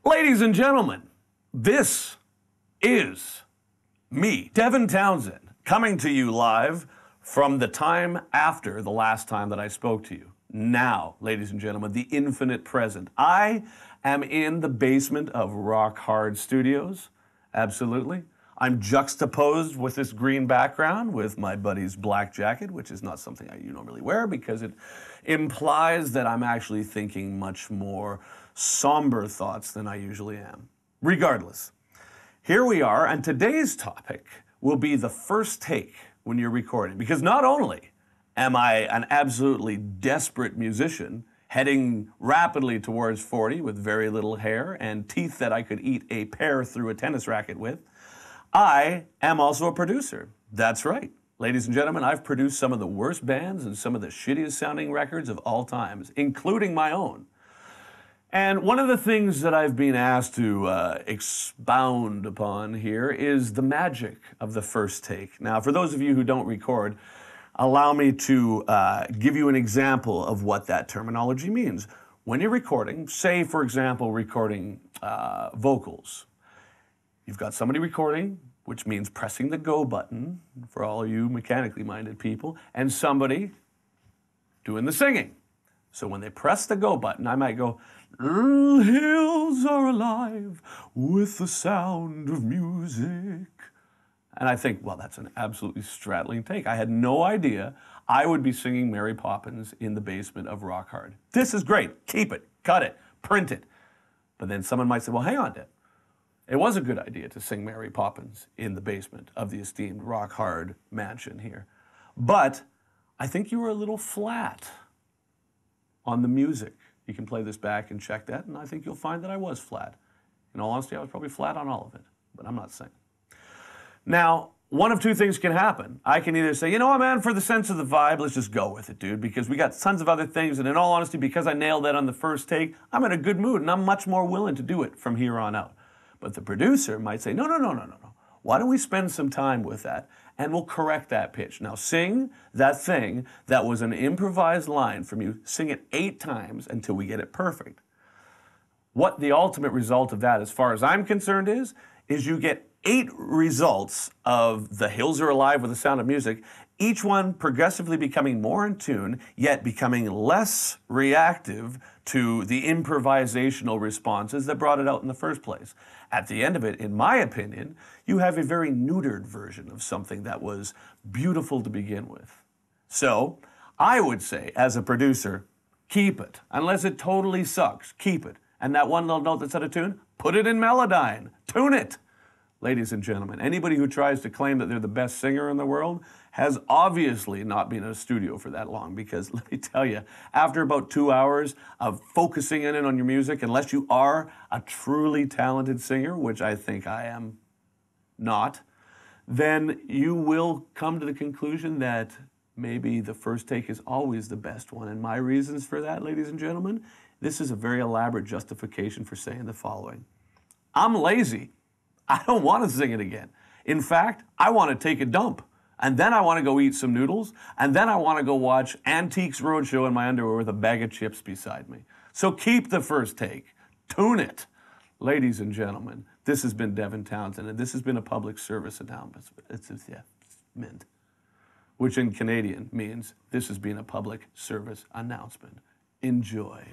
Ladies and gentlemen, this is me, Devin Townsend, coming to you live from the time after the last time that I spoke to you. Now, ladies and gentlemen, the infinite present. I am in the basement of Rock Hard Studios, absolutely. I'm juxtaposed with this green background with my buddy's black jacket, which is not something I normally wear because it implies that I'm actually thinking much more somber thoughts than I usually am. Regardless, here we are, and today's topic will be the first take when you're recording, because not only am I an absolutely desperate musician heading rapidly towards 40 with very little hair and teeth that I could eat a pear through a tennis racket with, I am also a producer. That's right. Ladies and gentlemen, I've produced some of the worst bands and some of the shittiest sounding records of all times, including my own. And one of the things that I've been asked to expound upon here is the magic of the first take. Now, for those of you who don't record, allow me to give you an example of what that terminology means. When you're recording, say, for example, recording vocals, you've got somebody recording, which means pressing the go button for all you mechanically minded people, and somebody doing the singing. So when they press the go button, I might go, "The hills are alive with the sound of music." And I think, well, that's an absolutely straddling take. I had no idea I would be singing Mary Poppins in the basement of Rock Hard. This is great. Keep it, cut it, print it. But then someone might say, well, hang on, Dad. It was a good idea to sing Mary Poppins in the basement of the esteemed Rock Hard mansion here. But I think you were a little flat on the music. You can play this back and check that, and I think you'll find that I was flat. In all honesty, I was probably flat on all of it, but I'm not saying. Now, one of two things can happen. I can either say, you know what, man, for the sense of the vibe, let's just go with it, dude, because we got tons of other things, and in all honesty, because I nailed that on the first take, I'm in a good mood, and I'm much more willing to do it from here on out. But the producer might say, no. Why don't we spend some time with that, and we'll correct that pitch. Now sing that thing that was an improvised line from you, sing it 8 times until we get it perfect. What the ultimate result of that, as far as I'm concerned, is you get 8 results of The Hills Are Alive with the Sound of Music, each one progressively becoming more in tune, yet becoming less reactive to the improvisational responses that brought it out in the first place. At the end of it, in my opinion, you have a very neutered version of something that was beautiful to begin with. So, I would say, as a producer, keep it. Unless it totally sucks, keep it. And that one little note that's out of tune, put it in Melodyne. Tune it. Ladies and gentlemen, anybody who tries to claim that they're the best singer in the world has obviously not been in a studio for that long, because let me tell you, after about 2 hours of focusing in on your music, unless you are a truly talented singer, which I think I am not, then you will come to the conclusion that maybe the first take is always the best one. And my reasons for that, ladies and gentlemen, this is a very elaborate justification for saying the following. I'm lazy. I don't want to sing it again. In fact, I want to take a dump. And then I want to go eat some noodles. And then I want to go watch Antiques Roadshow in my underwear with a bag of chips beside me. So keep the first take. Tune it. Ladies and gentlemen, this has been Devin Townsend, and this has been a public service announcement. It's which in Canadian means this has been a public service announcement. Enjoy.